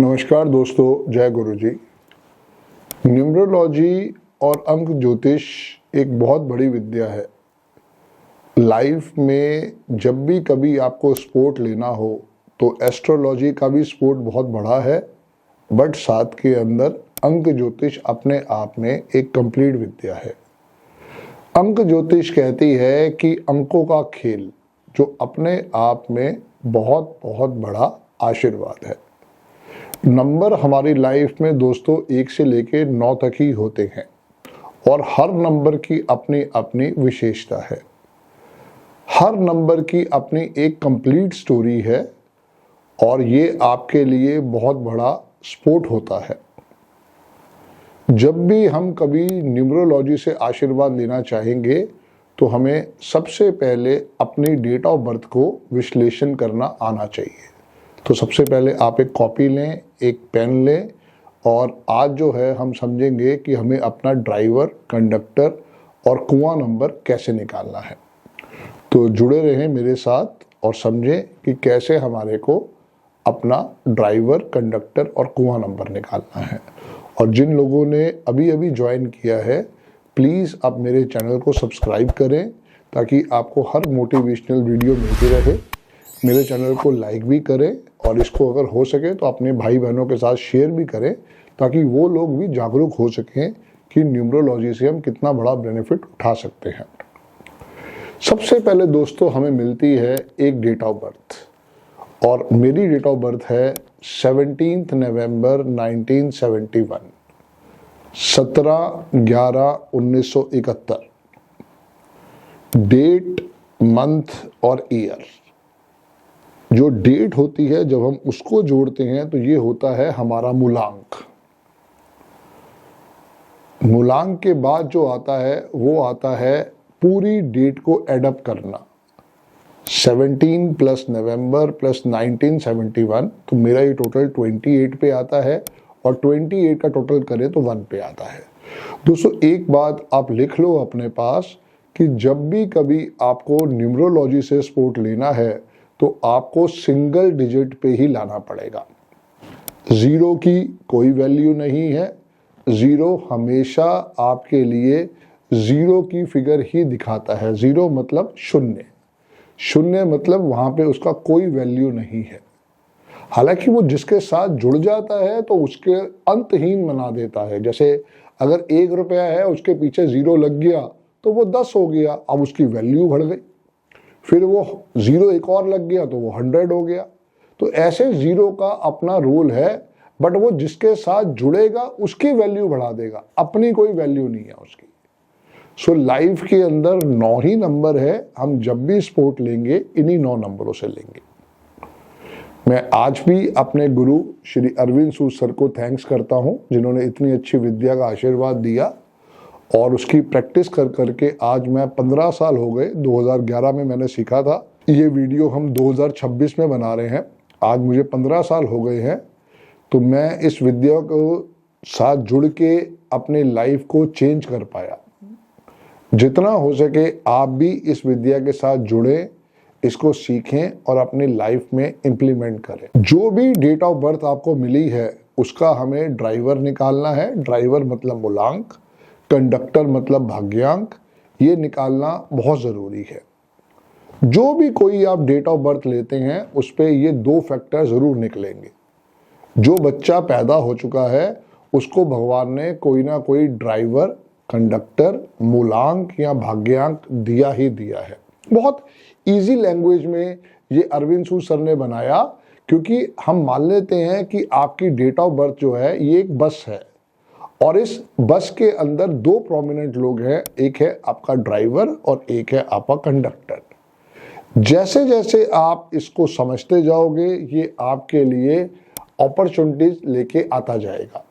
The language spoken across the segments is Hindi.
नमस्कार दोस्तों, जय गुरु जी। न्यूमरोलॉजी और अंक ज्योतिष एक बहुत बड़ी विद्या है। लाइफ में जब भी कभी आपको स्पोर्ट लेना हो तो एस्ट्रोलॉजी का भी स्पोर्ट बहुत बड़ा है, बट साथ के अंदर अंक ज्योतिष अपने आप में एक कंप्लीट विद्या है। अंक ज्योतिष कहती है कि अंकों का खेल जो अपने आप में बहुत बहुत बड़ा आशीर्वाद है। नंबर हमारी लाइफ में दोस्तों 1 से लेके 9 तक ही होते हैं और हर नंबर की अपनी अपनी विशेषता है। हर नंबर की अपनी एक कंप्लीट स्टोरी है और ये आपके लिए बहुत बड़ा सपोर्ट होता है। जब भी हम कभी न्यूमरोलॉजी से आशीर्वाद लेना चाहेंगे तो हमें सबसे पहले अपनी डेट ऑफ बर्थ को विश्लेषण करना आना चाहिए। तो सबसे पहले आप एक कॉपी लें, एक पेन लें और आज जो है हम समझेंगे कि हमें अपना ड्राइवर, कंडक्टर और कुआं नंबर कैसे निकालना है। तो जुड़े रहें मेरे साथ और समझें कि कैसे हमारे को अपना ड्राइवर, कंडक्टर और कुआं नंबर निकालना है। और जिन लोगों ने अभी अभी ज्वाइन किया है, प्लीज़ आप मेरे चैनल को सब्सक्राइब करें ताकि आपको हर मोटिवेशनल वीडियो मिलती रहे। मेरे चैनल को लाइक भी करें और इसको अगर हो सके तो अपने भाई बहनों के साथ शेयर भी करें ताकि वो लोग भी जागरूक हो सकें कि न्यूमरोलॉजी से हम कितना बड़ा बेनिफिट उठा सकते हैं। सबसे पहले दोस्तों हमें मिलती है एक डेट ऑफ बर्थ और मेरी डेट ऑफ बर्थ है 17 नवंबर 1971, 17/11/1971। डेट, मंथ और ईयर, जो डेट होती है जब हम उसको जोड़ते हैं तो ये होता है हमारा मूलांक। मूलांक के बाद जो आता है वो आता है पूरी डेट को एडअप करना। 17 प्लस नवंबर प्लस 1971, तो मेरा ये टोटल 28 पे आता है और 28 का टोटल करें तो 1 पे आता है। दोस्तों एक बात आप लिख लो अपने पास कि जब भी कभी आपको न्यूमरोलॉजी से सपोर्ट लेना है तो आपको सिंगल डिजिट पे ही लाना पड़ेगा। जीरो की कोई वैल्यू नहीं है। जीरो हमेशा आपके लिए जीरो की फिगर ही दिखाता है। जीरो मतलब शून्य, शून्य मतलब वहां पे उसका कोई वैल्यू नहीं है। हालांकि वो जिसके साथ जुड़ जाता है तो उसके अंतहीन बना देता है। जैसे अगर 1 रुपया है, उसके पीछे जीरो लग गया तो वो 10 हो गया, अब उसकी वैल्यू बढ़ गई। फिर वो जीरो एक और लग गया तो वो 100 हो गया। तो ऐसे जीरो का अपना रूल है, बट वो जिसके साथ जुड़ेगा उसकी वैल्यू बढ़ा देगा, अपनी कोई वैल्यू नहीं है उसकी। सो लाइफ के अंदर 9 ही नंबर है। हम जब भी सपोर्ट लेंगे इन्हीं 9 नंबरों से लेंगे। मैं आज भी अपने गुरु श्री अरविंद सूद सर को थैंक्स करता हूं जिन्होंने इतनी अच्छी विद्या का आशीर्वाद दिया और उसकी प्रैक्टिस कर करके आज मैं 15 साल हो गए। 2011 में मैंने सीखा था। ये वीडियो हम 2026 में बना रहे हैं। आज मुझे 15 साल हो गए हैं। तो मैं इस विद्या को साथ जुड़ के अपने लाइफ को चेंज कर पाया। जितना हो सके आप भी इस विद्या के साथ जुड़े, इसको सीखें और अपनी लाइफ में इम्प्लीमेंट करें। जो भी डेट ऑफ बर्थ आपको मिली है उसका हमें ड्राइवर निकालना है। ड्राइवर मतलब मूलांक, कंडक्टर मतलब भाग्यांक, ये निकालना बहुत ज़रूरी है। जो भी कोई आप डेट ऑफ बर्थ लेते हैं उस पे ये 2 फैक्टर ज़रूर निकलेंगे। जो बच्चा पैदा हो चुका है उसको भगवान ने कोई ना कोई ड्राइवर, कंडक्टर, मूलांक या भाग्यांक दिया ही दिया है। बहुत इजी लैंग्वेज में ये अरविंद सूद सर ने बनाया, क्योंकि हम मान लेते हैं कि आपकी डेट ऑफ बर्थ जो है ये एक बस है और इस बस के अंदर 2 प्रोमिनेंट लोग हैं। एक है आपका ड्राइवर और एक है आपका कंडक्टर। जैसे जैसे आप इसको समझते जाओगे ये आपके लिए अपॉर्चुनिटीज लेके आता जाएगा।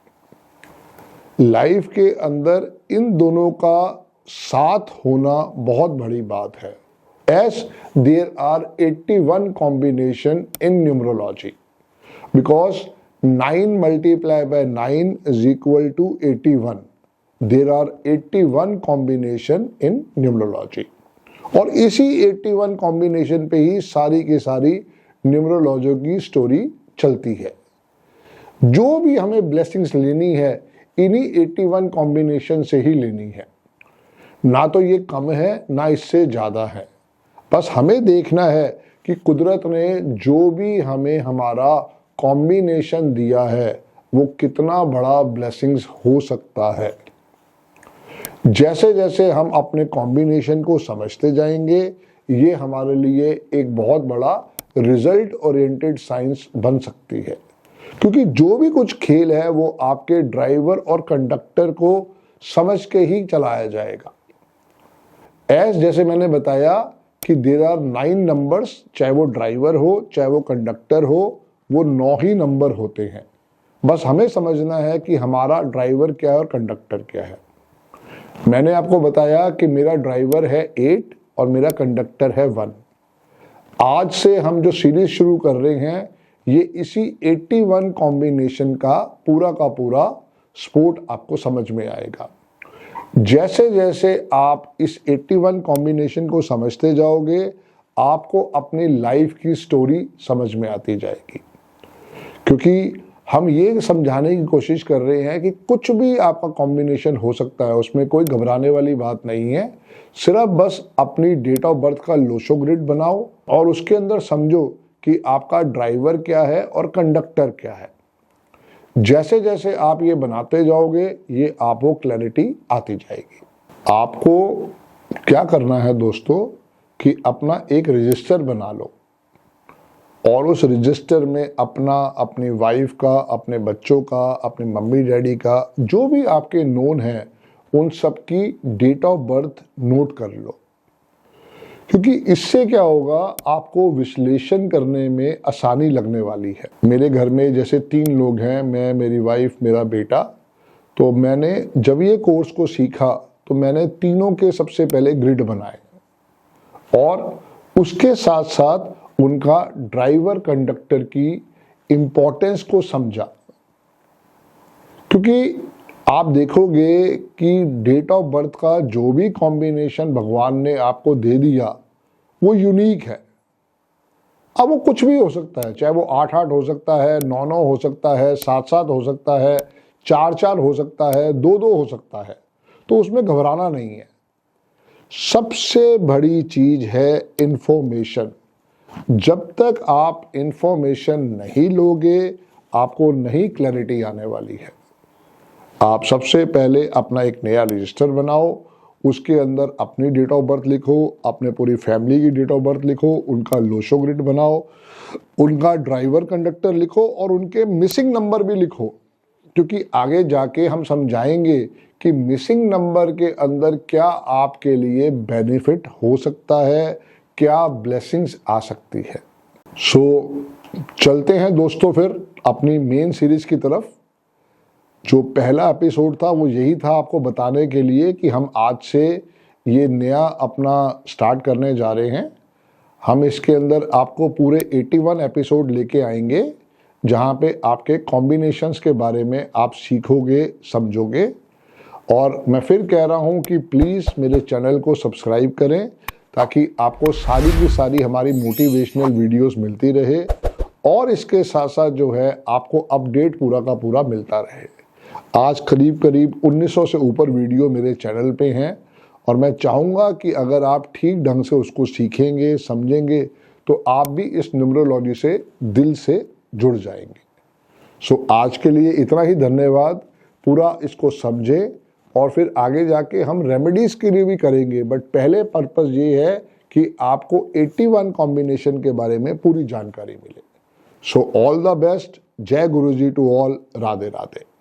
लाइफ के अंदर इन दोनों का साथ होना बहुत बड़ी बात है। As there are 81 combination in numerology because 9 multiplied by 9 is equal to 81. There are 81 combination in numerology. और इसी 81 कॉम्बिनेशन पे ही सारी की सारी न्यूमरोलॉजी की स्टोरी चलती है। जो भी हमें ब्लेसिंग्स लेनी है इन्हीं 81 कॉम्बिनेशन से ही लेनी है, ना तो ये कम है ना इससे ज़्यादा है। बस हमें देखना है कि कुदरत ने जो भी हमें हमारा कॉम्बिनेशन दिया है वो कितना बड़ा ब्लेसिंग्स हो सकता है। जैसे जैसे हम अपने कॉम्बिनेशन को समझते जाएंगे ये हमारे लिए एक बहुत बड़ा रिजल्ट ओरिएंटेड साइंस बन सकती है, क्योंकि जो भी कुछ खेल है वो आपके ड्राइवर और कंडक्टर को समझ के ही चलाया जाएगा। जैसे मैंने बताया कि देयर आर 9 नंबर्स, चाहे वो ड्राइवर हो चाहे वो कंडक्टर हो, वो 9 ही नंबर होते हैं। बस हमें समझना है कि हमारा ड्राइवर क्या है और कंडक्टर क्या है। मैंने आपको बताया कि मेरा ड्राइवर है 8 और मेरा कंडक्टर है 1। आज से हम जो सीरीज शुरू कर रहे हैं ये इसी 81 कॉम्बिनेशन का पूरा स्पोर्ट आपको समझ में आएगा। जैसे जैसे आप इस 81 कॉम्बिनेशन को समझते जाओगे आपको अपनी लाइफ की स्टोरी समझ में आती जाएगी, क्योंकि हम ये समझाने की कोशिश कर रहे हैं कि कुछ भी आपका कॉम्बिनेशन हो सकता है, उसमें कोई घबराने वाली बात नहीं है। सिर्फ बस अपनी डेट ऑफ बर्थ का लोशो ग्रिड बनाओ और उसके अंदर समझो कि आपका ड्राइवर क्या है और कंडक्टर क्या है। जैसे जैसे आप ये बनाते जाओगे ये आपको क्लैरिटी आती जाएगी। आपको क्या करना है दोस्तों कि अपना एक रजिस्टर बना लो और उस रजिस्टर में अपनी वाइफ का, अपने बच्चों का, अपने मम्मी डैडी का, जो भी आपके नोन है उन सब की डेट ऑफ बर्थ नोट कर लो, क्योंकि इससे क्या होगा आपको विश्लेषण करने में आसानी लगने वाली है। मेरे घर में जैसे 3 लोग हैं, मैं, मेरी वाइफ, मेरा बेटा। तो मैंने जब ये कोर्स को सीखा तो मैंने तीनों के सबसे पहले ग्रिड बनाए और उसके साथ साथ उनका ड्राइवर कंडक्टर की इंपॉर्टेंस को समझा, क्योंकि आप देखोगे कि डेट ऑफ बर्थ का जो भी कॉम्बिनेशन भगवान ने आपको दे दिया वो यूनिक है। अब वो कुछ भी हो सकता है, चाहे वो 8-8 हो सकता है, 9-9 हो सकता है, 7-7 हो सकता है, 4-4 हो सकता है, 2-2 हो सकता है, तो उसमें घबराना नहीं है। सबसे बड़ी चीज है इंफॉर्मेशन। जब तक आप इंफॉर्मेशन नहीं लोगे आपको नहीं क्लैरिटी आने वाली है। आप सबसे पहले अपना एक नया रजिस्टर बनाओ, उसके अंदर अपनी डेट ऑफ बर्थ लिखो, अपने पूरी फैमिली की डेट ऑफ बर्थ लिखो, उनका लोशो ग्रिड बनाओ, उनका ड्राइवर कंडक्टर लिखो और उनके मिसिंग नंबर भी लिखो, क्योंकि आगे जाके हम समझाएंगे कि मिसिंग नंबर के अंदर क्या आपके लिए बेनिफिट हो सकता है, क्या ब्लेसिंग्स आ सकती है। चलते हैं दोस्तों फिर अपनी मेन सीरीज की तरफ। जो पहला एपिसोड था वो यही था आपको बताने के लिए कि हम आज से ये नया अपना स्टार्ट करने जा रहे हैं। हम इसके अंदर आपको पूरे 81 एपिसोड लेके आएंगे जहाँ पे आपके कॉम्बिनेशंस के बारे में आप सीखोगे, समझोगे। और मैं फिर कह रहा हूँ कि प्लीज़ मेरे चैनल को सब्सक्राइब करें ताकि आपको सारी की सारी हमारी मोटिवेशनल वीडियोस मिलती रहे और इसके साथ साथ जो है आपको अपडेट पूरा का पूरा मिलता रहे। आज करीब 1900 से ऊपर वीडियो मेरे चैनल पे हैं और मैं चाहूँगा कि अगर आप ठीक ढंग से उसको सीखेंगे, समझेंगे तो आप भी इस न्यूमरोलॉजी से दिल से जुड़ जाएंगे। आज के लिए इतना ही, धन्यवाद। पूरा इसको समझें और फिर आगे जाके हम रेमेडीज के लिए भी करेंगे, बट पहले पर्पस ये है कि आपको 81 कॉम्बिनेशन के बारे में पूरी जानकारी मिले। All the best. जय गुरुजी टू ऑल। राधे राधे।